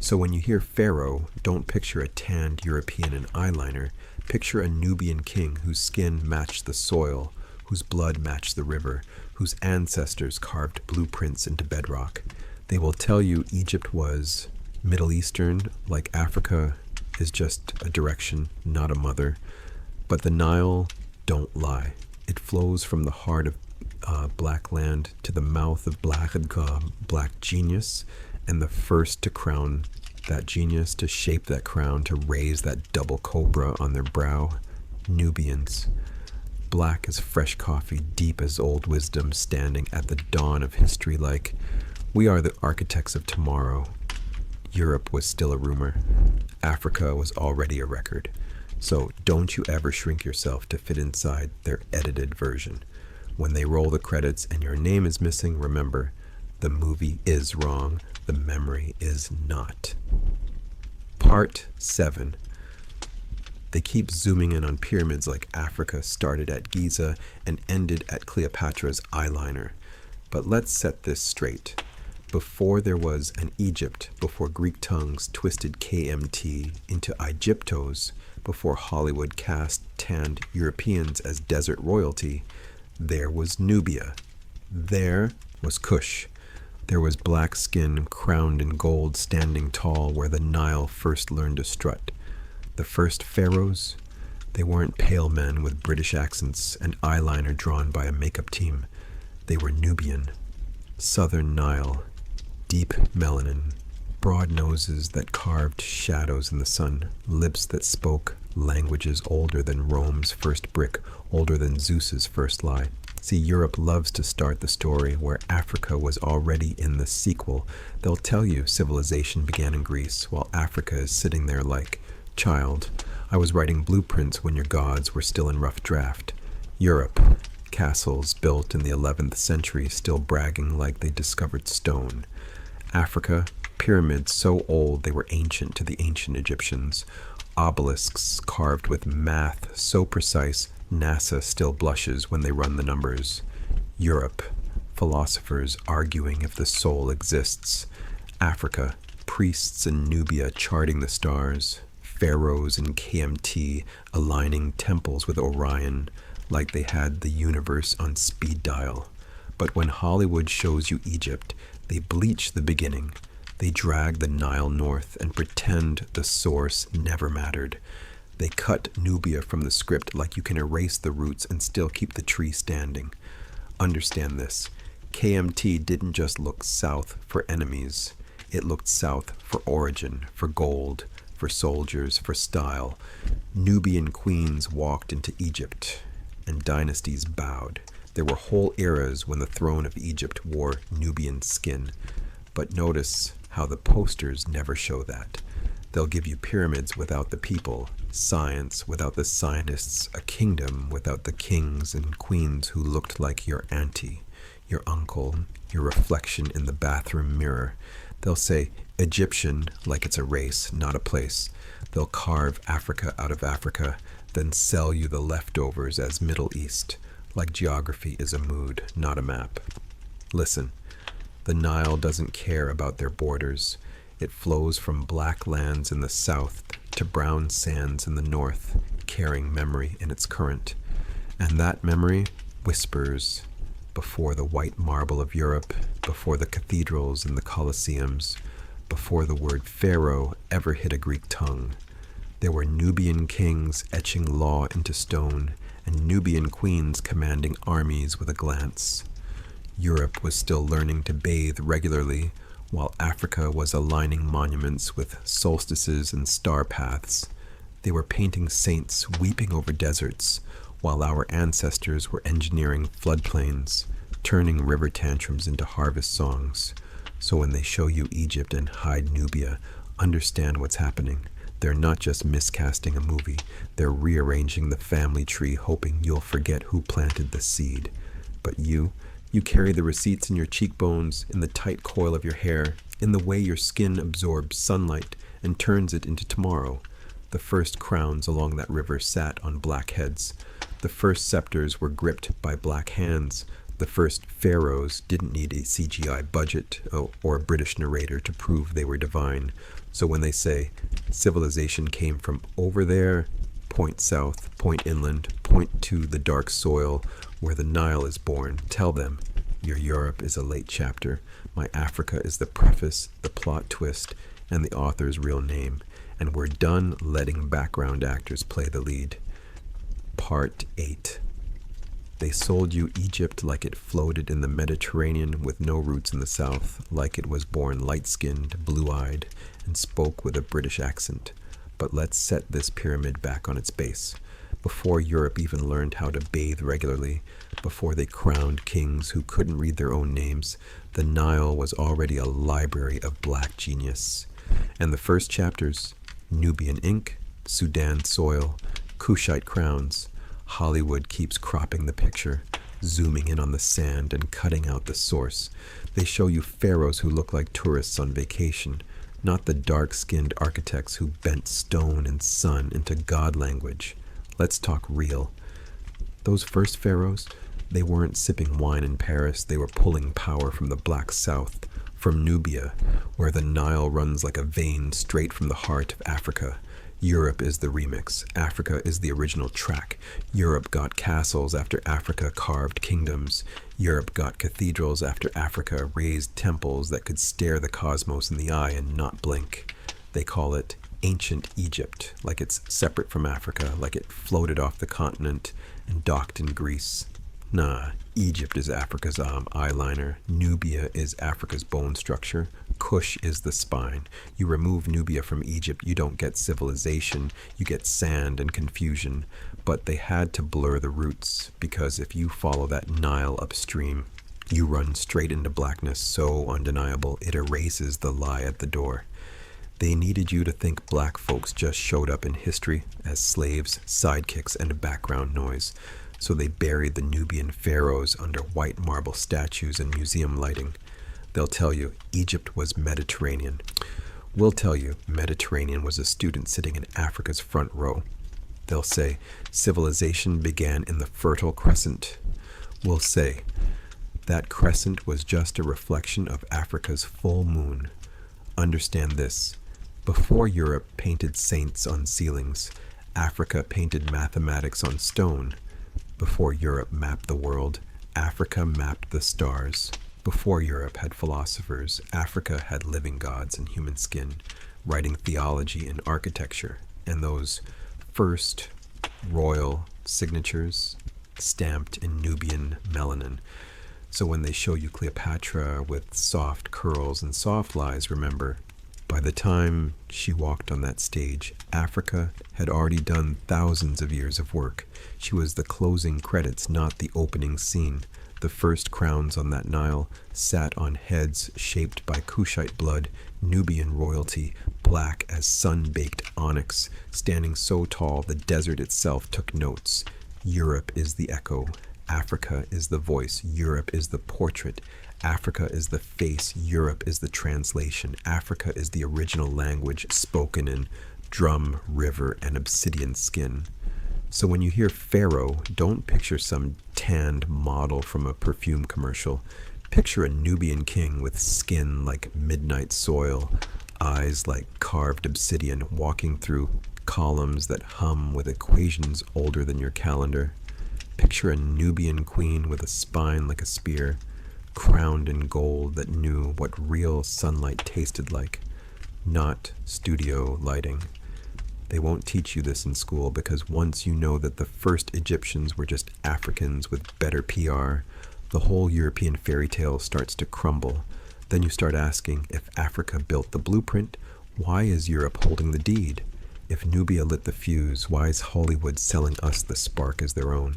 So when you hear Pharaoh, don't picture a tanned European in eyeliner. Picture a Nubian king whose skin matched the soil, whose blood matched the river, whose ancestors carved blueprints into bedrock. They will tell you Egypt was Middle Eastern, like Africa is just a direction, not a mother. But the Nile don't lie. It flows from the heart of black land to the mouth of black genius, and the first to crown that genius, to shape that crown, to raise that double cobra on their brow, Nubians. Black as fresh coffee, deep as old wisdom, standing at the dawn of history like, we are the architects of tomorrow. Europe was still a rumor. Africa was already a record. So don't you ever shrink yourself to fit inside their edited version. When they roll the credits and your name is missing, remember, the movie is wrong, the memory is not. Part 7. They keep zooming in on pyramids like Africa started at Giza and ended at Cleopatra's eyeliner. But let's set this straight. Before there was an Egypt, before Greek tongues twisted KMT into Egyptos, before Hollywood cast tanned Europeans as desert royalty, there was Nubia. There was Kush. There was black skin crowned in gold standing tall where the Nile first learned to strut. The first pharaohs, they weren't pale men with British accents and eyeliner drawn by a makeup team. They were Nubian. Southern Nile. Deep melanin. Broad noses that carved shadows in the sun, lips that spoke languages older than Rome's first brick, older than Zeus's first lie. See, Europe loves to start the story where Africa was already in the sequel. They'll tell you civilization began in Greece, while Africa is sitting there like, child, I was writing blueprints when your gods were still in rough draft. Europe, castles built in the 11th century still bragging like they discovered stone. Africa, pyramids so old they were ancient to the ancient Egyptians. Obelisks carved with math so precise NASA still blushes when they run the numbers. Europe, philosophers arguing if the soul exists. Africa, priests in Nubia charting the stars. Pharaohs in KMT aligning temples with Orion like they had the universe on speed dial. But when Hollywood shows you Egypt, they bleach the beginning. They drag the Nile north and pretend the source never mattered. They cut Nubia from the script like you can erase the roots and still keep the tree standing. Understand this. KMT didn't just look south for enemies. It looked south for origin, for gold, for soldiers, for style. Nubian queens walked into Egypt, and dynasties bowed. There were whole eras when the throne of Egypt wore Nubian skin. But notice how the posters never show that. They'll give you pyramids without the people, science without the scientists, a kingdom without the kings and queens who looked like your auntie, your uncle, your reflection in the bathroom mirror. They'll say Egyptian like it's a race, not a place. They'll carve Africa out of Africa, then sell you the leftovers as Middle East, like geography is a mood, not a map. Listen, the Nile doesn't care about their borders. It flows from black lands in the south to brown sands in the north, carrying memory in its current. And that memory whispers before the white marble of Europe, before the cathedrals and the colosseums, before the word Pharaoh ever hit a Greek tongue. There were Nubian kings etching law into stone, and Nubian queens commanding armies with a glance. Europe was still learning to bathe regularly, while Africa was aligning monuments with solstices and star paths. They were painting saints weeping over deserts, while our ancestors were engineering floodplains, turning river tantrums into harvest songs. So when they show you Egypt and hide Nubia, understand what's happening. They're not just miscasting a movie, they're rearranging the family tree hoping you'll forget who planted the seed. But you carry the receipts in your cheekbones, in the tight coil of your hair, in the way your skin absorbs sunlight and turns it into tomorrow. The first crowns along that river sat on black heads. The first scepters were gripped by black hands. The first pharaohs didn't need a CGI budget or a British narrator to prove they were divine. So when they say civilization came from over there, point south, point inland, point to the dark soil where the Nile is born, tell them your Europe is a late chapter. My Africa is the preface, the plot twist, and the author's real name. And we're done letting background actors play the lead. Part 8. They sold you Egypt like it floated in the Mediterranean with no roots in the south, like it was born light-skinned, blue-eyed, and spoke with a British accent. But let's set this pyramid back on its base. Before Europe even learned how to bathe regularly, before they crowned kings who couldn't read their own names, the Nile was already a library of black genius. And the first chapters, Nubian ink, Sudan soil, Kushite crowns. Hollywood keeps cropping the picture, zooming in on the sand and cutting out the source. They show you pharaohs who look like tourists on vacation, not the dark-skinned architects who bent stone and sun into god language. Let's talk real. Those first pharaohs, they weren't sipping wine in Paris, they were pulling power from the Black South, from Nubia, where the Nile runs like a vein straight from the heart of Africa. Europe is the remix. Africa is the original track. Europe got castles after Africa carved kingdoms. Europe got cathedrals after Africa raised temples that could stare the cosmos in the eye and not blink. They call it ancient Egypt, like it's separate from Africa, like it floated off the continent and docked in Greece. Nah, Egypt is Africa's eyeliner. Nubia is Africa's bone structure. Kush is the spine. You remove Nubia from Egypt, you don't get civilization, you get sand and confusion. But they had to blur the roots, because if you follow that Nile upstream, you run straight into blackness so undeniable it erases the lie at the door. They needed you to think black folks just showed up in history as slaves, sidekicks, and background noise. So they buried the Nubian pharaohs under white marble statues and museum lighting. They'll tell you Egypt was Mediterranean. We'll tell you Mediterranean was a student sitting in Africa's front row. They'll say civilization began in the Fertile Crescent. We'll say that crescent was just a reflection of Africa's full moon. Understand this. Before Europe painted saints on ceilings, Africa painted mathematics on stone. Before Europe mapped the world, Africa mapped the stars. Before Europe had philosophers, Africa had living gods in human skin, writing theology and architecture, and those first royal signatures stamped in Nubian melanin. So when they show you Cleopatra with soft curls and soft lies, remember, by the time she walked on that stage, Africa had already done thousands of years of work. She was the closing credits, not the opening scene. The first crowns on that Nile sat on heads shaped by Kushite blood, Nubian royalty, black as sun-baked onyx, standing so tall the desert itself took notes. Europe is the echo. Africa is the voice. Europe is the portrait. Africa is the face. Europe is the translation. Africa is the original language spoken in drum, river, and obsidian skin. So when you hear Pharaoh, don't picture some tanned model from a perfume commercial. Picture a Nubian king with skin like midnight soil, eyes like carved obsidian, walking through columns that hum with equations older than your calendar. Picture a Nubian queen with a spine like a spear, crowned in gold that knew what real sunlight tasted like, not studio lighting. They won't teach you this in school, because once you know that the first Egyptians were just Africans with better PR, the whole European fairy tale starts to crumble. Then you start asking, if Africa built the blueprint, why is Europe holding the deed? If Nubia lit the fuse, why is Hollywood selling us the spark as their own?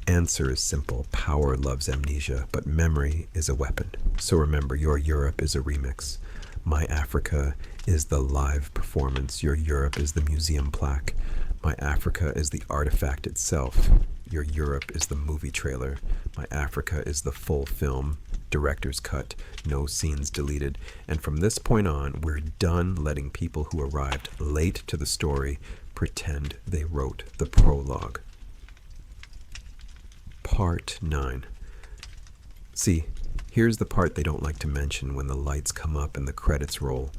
Answer is simple. Power loves amnesia, but memory is a weapon. So remember, your Europe is a remix. My Africa is the live performance. Your Europe is the museum plaque. My Africa is the artifact itself. Your Europe is the movie trailer. My Africa is the full film, director's cut, no scenes deleted. And from this point on, we're done letting people who arrived late to the story pretend they wrote the prologue. Part 9. See, here's the part they don't like to mention when the lights come up and the credits roll.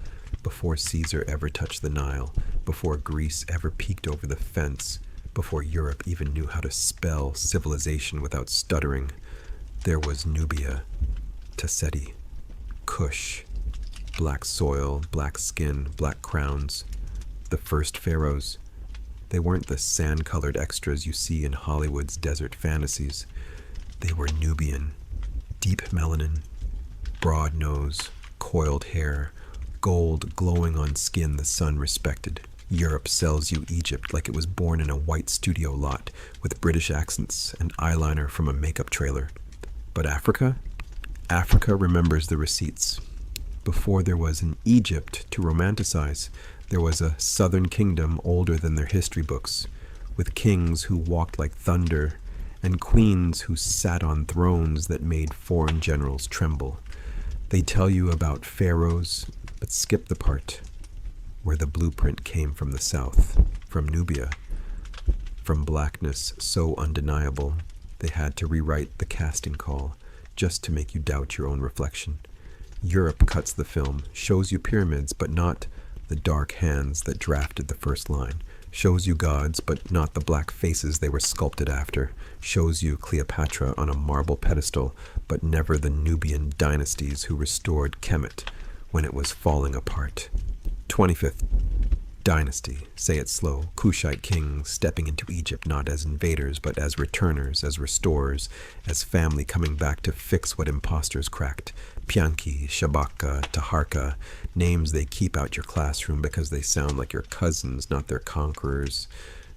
Before Caesar ever touched the Nile, before Greece ever peeked over the fence, before Europe even knew how to spell civilization without stuttering, there was Nubia, Ta-Seti, Kush, black soil, black skin, black crowns. The first pharaohs. They weren't the sand-colored extras you see in Hollywood's desert fantasies. They were Nubian, deep melanin, broad nose, coiled hair, gold glowing on skin the sun respected. Europe sells you Egypt like it was born in a white studio lot with British accents and eyeliner from a makeup trailer. But Africa? Africa remembers the receipts. Before there was an Egypt to romanticize, there was a southern kingdom older than their history books, with kings who walked like thunder and queens who sat on thrones that made foreign generals tremble. They tell you about pharaohs, but skip the part where the blueprint came from the south, from Nubia, from blackness so undeniable they had to rewrite the casting call just to make you doubt your own reflection. Europe cuts the film, shows you pyramids, but not the dark hands that drafted the first line, shows you gods, but not the black faces they were sculpted after, shows you Cleopatra on a marble pedestal, but never the Nubian dynasties who restored Kemet when it was falling apart. 25th. Dynasty, say it slow, Kushite kings stepping into Egypt not as invaders but as returners, as restorers, as family coming back to fix what imposters cracked. Pianki, Shabaka, Taharka, names they keep out your classroom because they sound like your cousins, not their conquerors.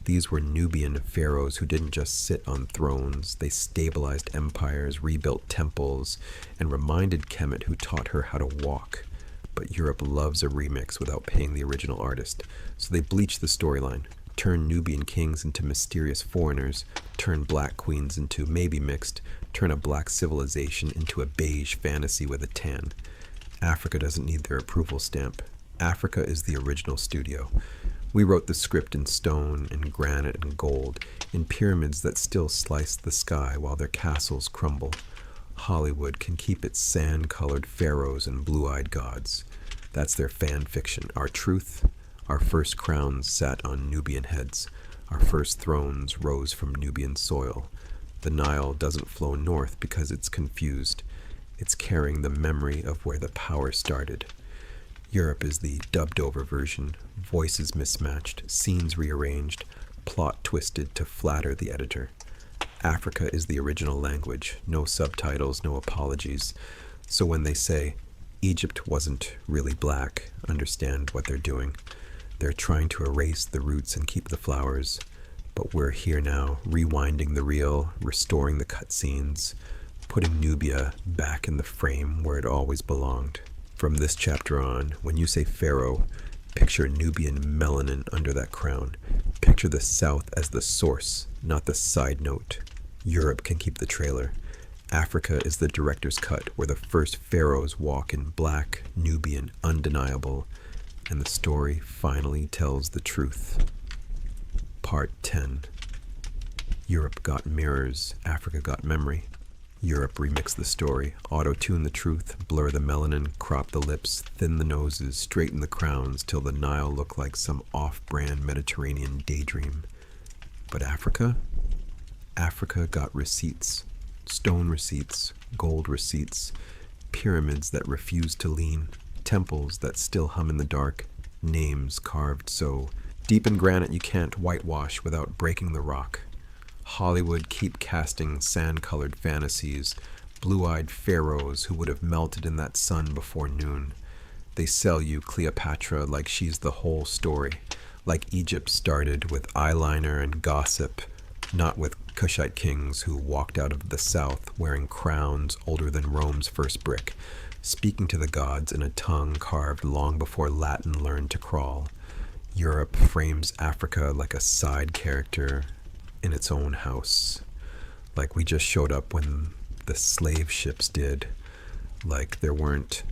These were Nubian pharaohs who didn't just sit on thrones. They stabilized empires, rebuilt temples, and reminded Kemet who taught her how to walk. But Europe loves a remix without paying the original artist, so they bleach the storyline, turn Nubian kings into mysterious foreigners, turn black queens into maybe mixed, turn a black civilization into a beige fantasy with a tan. Africa doesn't need their approval stamp. Africa is the original studio. We wrote the script in stone and granite and gold, in pyramids that still slice the sky while their castles crumble. Hollywood can keep its sand-colored pharaohs and blue-eyed gods. That's their fan fiction. Our truth, our first crowns sat on Nubian heads. Our first thrones rose from Nubian soil. The Nile doesn't flow north because it's confused. It's carrying the memory of where the power started. Europe is the dubbed-over version, voices mismatched, scenes rearranged, plot twisted to flatter the editor. Africa is the original language, no subtitles, no apologies. So when they say, Egypt wasn't really black, understand what they're doing. They're trying to erase the roots and keep the flowers. But we're here now, rewinding the reel, restoring the cutscenes, putting Nubia back in the frame where it always belonged. From this chapter on, when you say pharaoh, picture Nubian melanin under that crown. Picture the South as the source, not the side note. Europe can keep the trailer. Africa is the director's cut, where the first pharaohs walk in black, Nubian, undeniable, and the story finally tells the truth. Part 10. Europe got mirrors, Africa got memory. Europe remixed the story, auto-tune the truth, blur the melanin, crop the lips, thin the noses, straighten the crowns till the Nile looked like some off-brand Mediterranean daydream. But Africa? Africa got receipts, stone receipts, gold receipts, pyramids that refuse to lean, temples that still hum in the dark, names carved so deep in granite you can't whitewash without breaking the rock. Hollywood keep casting sand-colored fantasies, blue-eyed pharaohs who would have melted in that sun before noon. They sell you Cleopatra like she's the whole story, like Egypt started with eyeliner and gossip, not with Kushite kings who walked out of the south wearing crowns older than Rome's first brick, speaking to the gods in a tongue carved long before Latin learned to crawl. Europe frames Africa like a side character in its own house, like we just showed up when the slave ships did, like there weren't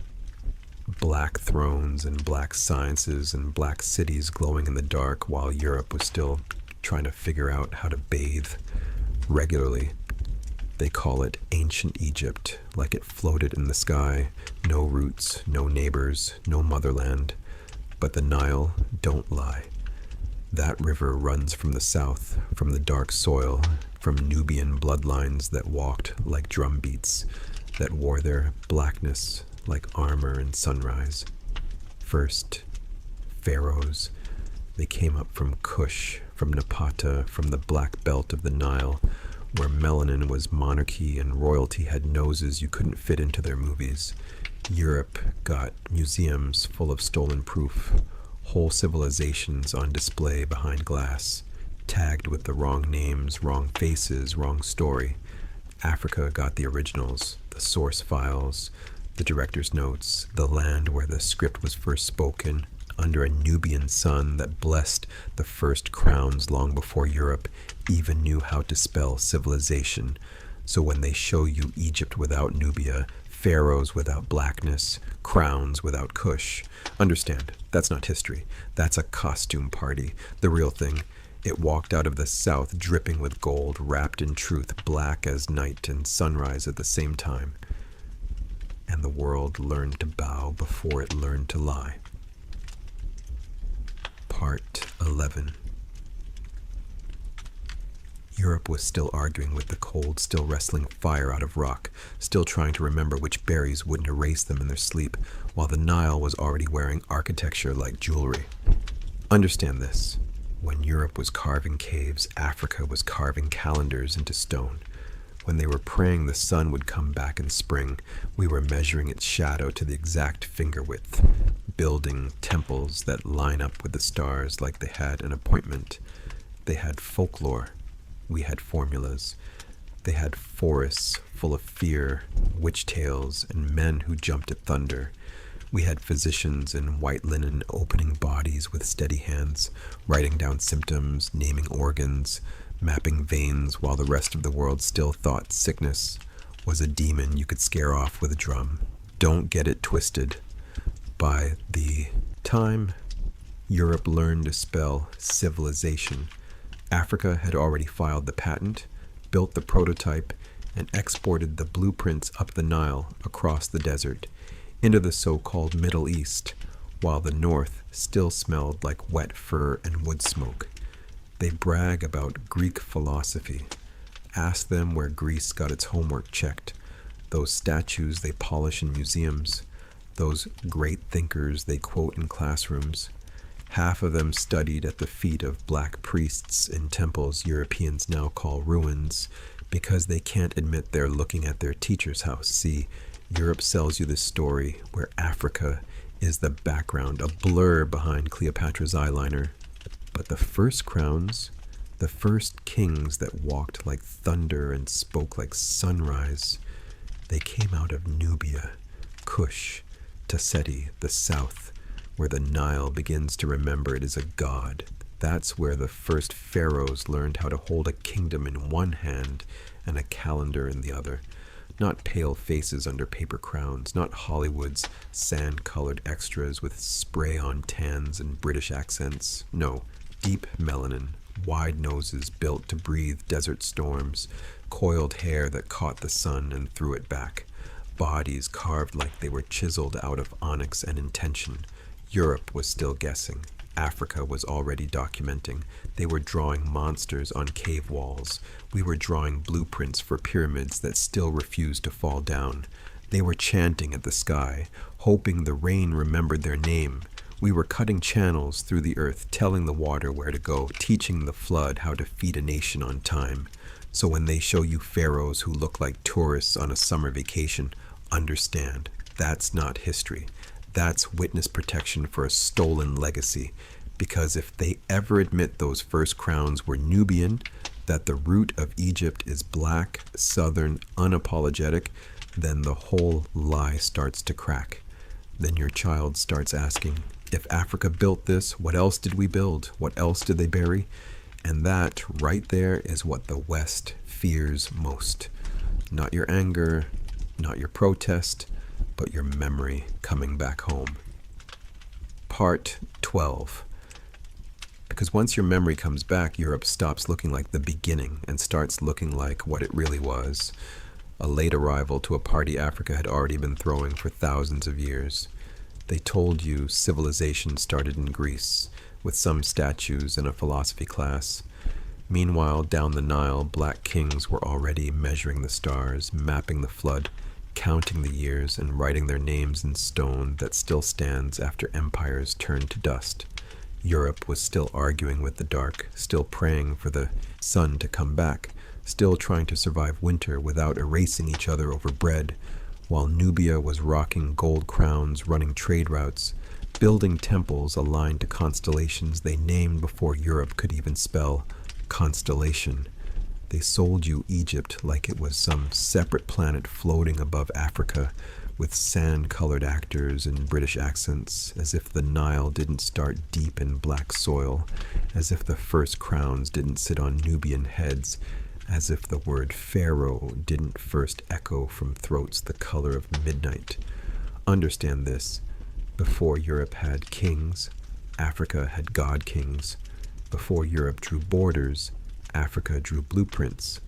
black thrones and black sciences and black cities glowing in the dark while Europe was still trying to figure out how to bathe regularly. They call it ancient Egypt, like it floated in the sky, no roots, no neighbors, no motherland. But the Nile don't lie. That river runs from the south, from the dark soil, from Nubian bloodlines that walked like drumbeats, that wore their blackness like armor and sunrise. First, pharaohs. They came up from Kush, from Napata, from the black belt of the Nile, where melanin was monarchy and royalty had noses you couldn't fit into their movies. Europe got museums full of stolen proof, whole civilizations on display behind glass, tagged with the wrong names, wrong faces, wrong story. Africa got the originals, the source files, the director's notes, the land where the script was first spoken, under a Nubian sun that blessed the first crowns long before Europe even knew how to spell civilization. So when they show you Egypt without Nubia, pharaohs without blackness, crowns without Kush, understand, that's not history. That's a costume party. The real thing, it walked out of the south dripping with gold, wrapped in truth, black as night and sunrise at the same time. And the world learned to bow before it learned to lie. Part 11. Europe was still arguing with the cold, still wrestling fire out of rock, still trying to remember which berries wouldn't erase them in their sleep, while the Nile was already wearing architecture like jewelry. Understand this. When Europe was carving caves, Africa was carving calendars into stone. When they were praying the sun would come back in spring, we were measuring its shadow to the exact finger width, building temples that line up with the stars like they had an appointment. They had folklore. We had formulas. They had forests full of fear, witch tales, and men who jumped at thunder. We had physicians in white linen opening bodies with steady hands, writing down symptoms, naming organs, mapping veins, while the rest of the world still thought sickness was a demon you could scare off with a drum. Don't get it twisted. By the time Europe learned to spell civilization, Africa had already filed the patent, built the prototype, and exported the blueprints up the Nile across the desert into the so-called Middle East, while the North still smelled like wet fur and wood smoke. They brag about Greek philosophy. Ask them where Greece got its homework checked. Those statues they polish in museums. Those great thinkers they quote in classrooms. Half of them studied at the feet of black priests in temples Europeans now call ruins because they can't admit they're looking at their teacher's house. See, Europe sells you this story where Africa is the background, a blur behind Cleopatra's eyeliner. But the first crowns, the first kings that walked like thunder and spoke like sunrise, they came out of Nubia, Kush, Ta-Seti, the south, where the Nile begins to remember it is a god. That's where the first pharaohs learned how to hold a kingdom in one hand and a calendar in the other. Not pale faces under paper crowns, not Hollywood's sand-colored extras with spray-on tans and British accents. No, deep melanin, wide noses built to breathe desert storms, coiled hair that caught the sun and threw it back, bodies carved like they were chiseled out of onyx and intention. Europe was still guessing. Africa was already documenting. They were drawing monsters on cave walls. We were drawing blueprints for pyramids that still refused to fall down. They were chanting at the sky, hoping the rain remembered their name. We were cutting channels through the earth, telling the water where to go, teaching the flood how to feed a nation on time. So when they show you pharaohs who look like tourists on a summer vacation, understand, that's not history. That's witness protection for a stolen legacy. Because if they ever admit those first crowns were Nubian, that the root of Egypt is black, southern, unapologetic, then the whole lie starts to crack. Then your child starts asking, if Africa built this, what else did we build? What else did they bury? And that right there is what the West fears most. Not your anger, not your protest, but your memory coming back home. Part 12. Because once your memory comes back, Europe stops looking like the beginning and starts looking like what it really was. A late arrival to a party Africa had already been throwing for thousands of years. They told you civilization started in Greece, with some statues and a philosophy class. Meanwhile, down the Nile, black kings were already measuring the stars, mapping the flood, counting the years, and writing their names in stone that still stands after empires turned to dust. Europe was still arguing with the dark, still praying for the sun to come back, still trying to survive winter without erasing each other over bread, while Nubia was rocking gold crowns, running trade routes, building temples aligned to constellations they named before Europe could even spell constellation. They sold you Egypt like it was some separate planet floating above Africa, with sand-colored actors and British accents, as if the Nile didn't start deep in black soil, as if the first crowns didn't sit on Nubian heads, as if the word Pharaoh didn't first echo from throats the color of midnight. Understand this. Before Europe had kings, Africa had god-kings. Before Europe drew borders, Africa drew blueprints.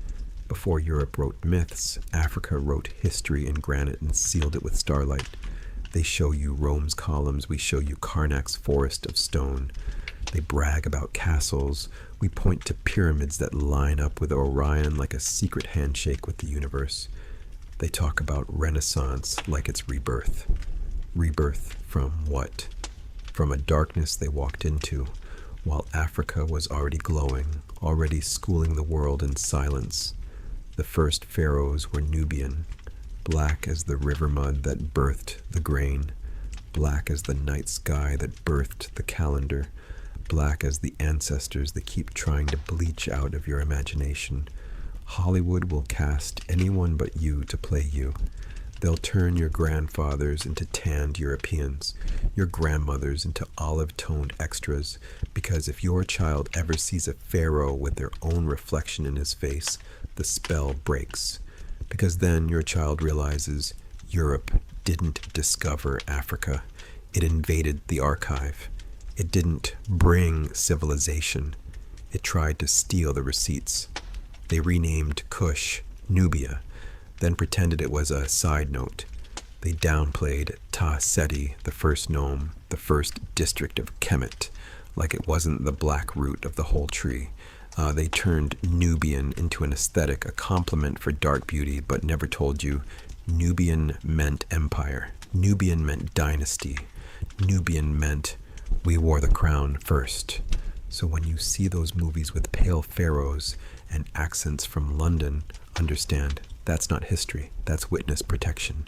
Before Europe wrote myths, Africa wrote history in granite and sealed it with starlight. They show you Rome's columns, we show you Karnak's forest of stone. They brag about castles, we point to pyramids that line up with Orion like a secret handshake with the universe. They talk about Renaissance like it's rebirth. Rebirth from what? From a darkness they walked into, while Africa was already glowing, already schooling the world in silence. The first pharaohs were Nubian, black as the river mud that birthed the grain, black as the night sky that birthed the calendar, black as the ancestors that keep trying to bleach out of your imagination. Hollywood will cast anyone but you to play you. They'll turn your grandfathers into tanned Europeans, your grandmothers into olive-toned extras, because if your child ever sees a pharaoh with their own reflection in his face, the spell breaks. Because then your child realizes Europe didn't discover Africa. It invaded the archive. It didn't bring civilization. It tried to steal the receipts. They renamed Kush Nubia, then pretended it was a side note. They downplayed Ta-Seti, the first nome, the first district of Kemet, like it wasn't the black root of the whole tree. They turned Nubian into an aesthetic, a compliment for dark beauty, but never told you Nubian meant empire. Nubian meant dynasty. Nubian meant we wore the crown first. So when you see those movies with pale pharaohs and accents from London, understand that's not history, that's witness protection.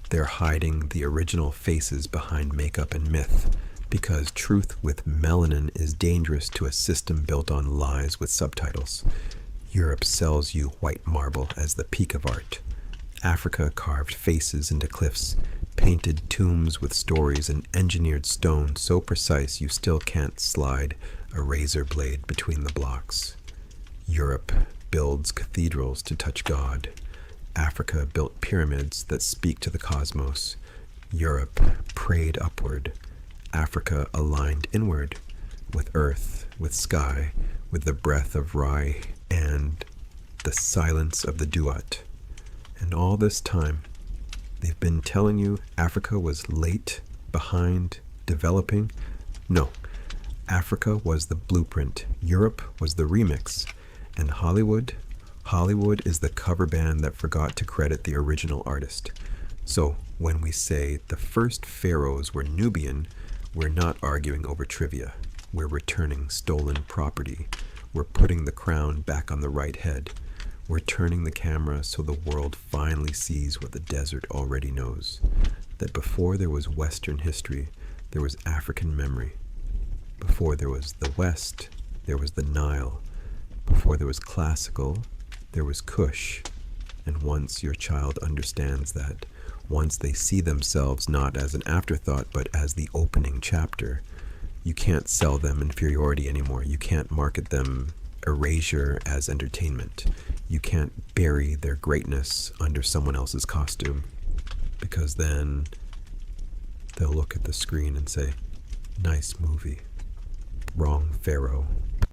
They're hiding the original faces behind makeup and myth, because truth with melanin is dangerous to a system built on lies with subtitles. Europe sells you white marble as the peak of art. Africa carved faces into cliffs, painted tombs with stories, and engineered stone so precise you still can't slide a razor blade between the blocks. Europe builds cathedrals to touch God. Africa built pyramids that speak to the cosmos. Europe prayed upward. Africa aligned inward, with earth, with sky, with the breath of Rai and the silence of the Duat. And all this time, they've been telling you Africa was late, behind, developing. No, Africa was the blueprint. Europe was the remix. And Hollywood is the cover band that forgot to credit the original artist. So when we say the first pharaohs were Nubian, we're not arguing over trivia. We're returning stolen property. We're putting the crown back on the right head. We're turning the camera so the world finally sees what the desert already knows. That before there was Western history, there was African memory. Before there was the West, there was the Nile. Before there was classical, there was Kush. And once your child understands that, once they see themselves not as an afterthought but as the opening chapter, you can't sell them inferiority anymore. You can't market them erasure as entertainment. You can't bury their greatness under someone else's costume, because then they'll look at the screen and say, nice movie, wrong pharaoh.